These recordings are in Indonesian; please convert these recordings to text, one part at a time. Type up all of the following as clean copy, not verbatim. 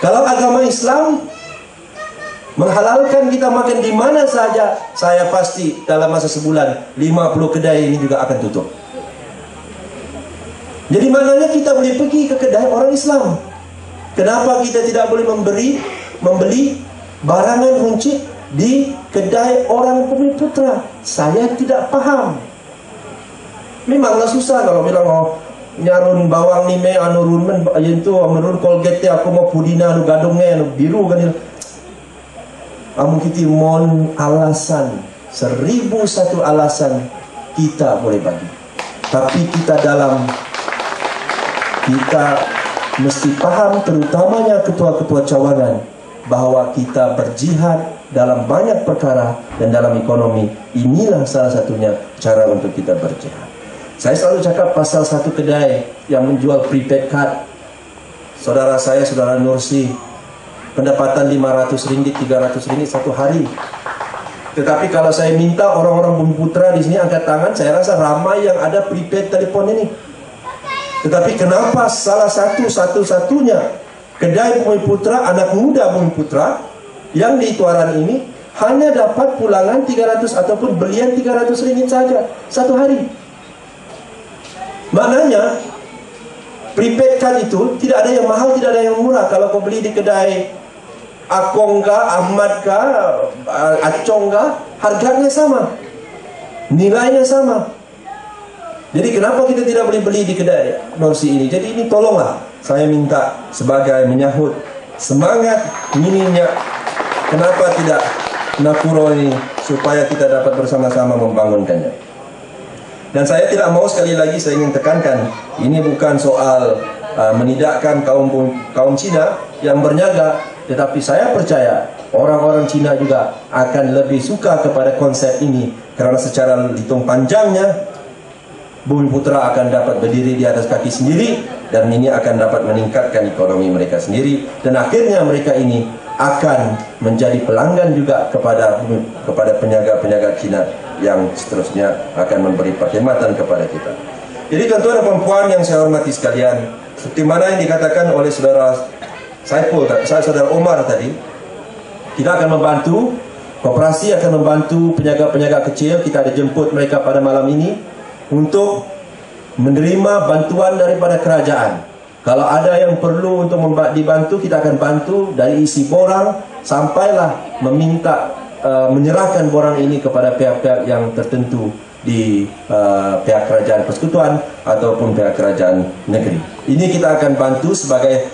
Kalau agama Islam menghalalkan kita makan di mana saja, saya pasti dalam masa sebulan 50 kedai ini juga akan tutup. Jadi maknanya kita boleh pergi ke kedai orang Islam. Kenapa kita tidak boleh membeli barangan runcit di kedai orang Bumiputra? Saya tidak paham. Memanglah susah kalau bilang, oh nyarun bawang ni me anu run men yentu menurun Colgate aku mau pudina anu gadungnya anu biru kan. Amun kita mon alasan 1001 alasan kita boleh bagi. Tapi kita mesti paham, terutamanya ketua-ketua cawangan, bahwa kita berjihad dalam banyak perkara dan dalam ekonomi. Inilah salah satunya cara untuk kita berjihad. Saya selalu cakap pasal satu kedai yang menjual prepaid card. Saudara saya, saudara Nursi, pendapatan RM500, RM300 satu hari. Tetapi kalau saya minta orang-orang Bumiputra di sini angkat tangan, saya rasa ramai yang ada prepaid telepon ini. Tetapi kenapa salah satu-satunya kedai Bumiputra, anak muda Bumiputra yang di Tuaran ini hanya dapat pulangan 300 ataupun belian RM300 saja satu hari? Maknanya prepaid card itu tidak ada yang mahal, tidak ada yang murah. Kalau kau beli di kedai Akong kah, Ahmad kah, Acong kah, harganya sama, nilainya sama. Jadi kenapa kita tidak boleh beli di kedai Nursi ini? Jadi ini tolonglah, saya minta sebagai menyahut semangat minimnya, kenapa tidak Nakuro ini, supaya kita dapat bersama-sama membangunkannya. Dan saya tidak mau, sekali lagi saya ingin tekankan, ini bukan soal menidakkan kaum Cina yang berniaga, tetapi saya percaya orang-orang Cina juga akan lebih suka kepada konsep ini, karena secara hitung panjangnya Bumiputra akan dapat berdiri di atas kaki sendiri, dan ini akan dapat meningkatkan ekonomi mereka sendiri, dan akhirnya mereka ini akan menjadi pelanggan juga kepada peniaga-peniaga Cina yang seterusnya akan memberi perkhidmatan kepada kita. Jadi tuan-tuan dan puan yang saya hormati sekalian, seperti mana yang dikatakan oleh saudara saudara Omar tadi, kita akan membantu, koperasi akan membantu peniaga-peniaga kecil. Kita ada jemput mereka pada malam ini untuk menerima bantuan daripada kerajaan. Kalau ada yang perlu untuk dibantu, kita akan bantu dari isi borang sampailah meminta menyerahkan borang ini kepada pihak-pihak yang tertentu di pihak kerajaan persekutuan ataupun pihak kerajaan negeri. Ini kita akan bantu sebagai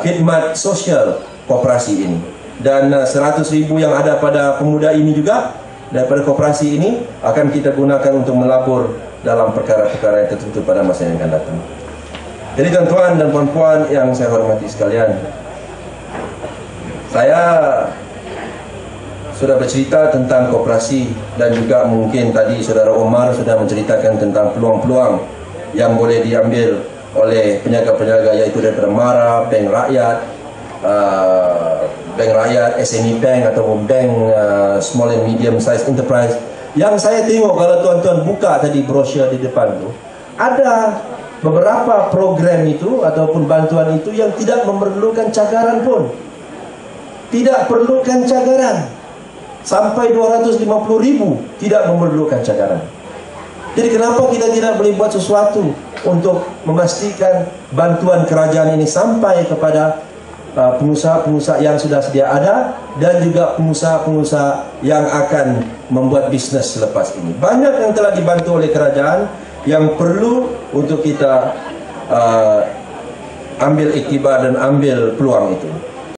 khidmat sosial koperasi ini. Dan 100.000 yang ada pada pemuda ini juga daripada koperasi ini akan kita gunakan untuk melabur dalam perkara-perkara yang tertentu pada masa yang akan datang. Jadi tuan-tuan dan puan-puan yang saya hormati sekalian, saya sudah bercerita tentang koperasi, dan juga mungkin tadi saudara Omar sudah menceritakan tentang peluang-peluang yang boleh diambil oleh peniaga-peniaga, yaitu daripada MARA, Bank Rakyat, SME Bank ataupun Bank Small and Medium Size Enterprise. Yang saya tengok, kalau tuan-tuan buka tadi brosur di depan tu, ada beberapa program itu ataupun bantuan itu yang tidak memerlukan cagaran pun. Tidak perlukan cagaran. Sampai 250.000 tidak memerlukan cagaran. Jadi kenapa kita tidak boleh buat sesuatu untuk memastikan bantuan kerajaan ini sampai kepada pengusaha-pengusaha yang sudah sedia ada, dan juga pengusaha-pengusaha yang akan membuat bisnes selepas ini. Banyak yang telah dibantu oleh kerajaan yang perlu untuk kita ambil iktibar dan ambil peluang itu.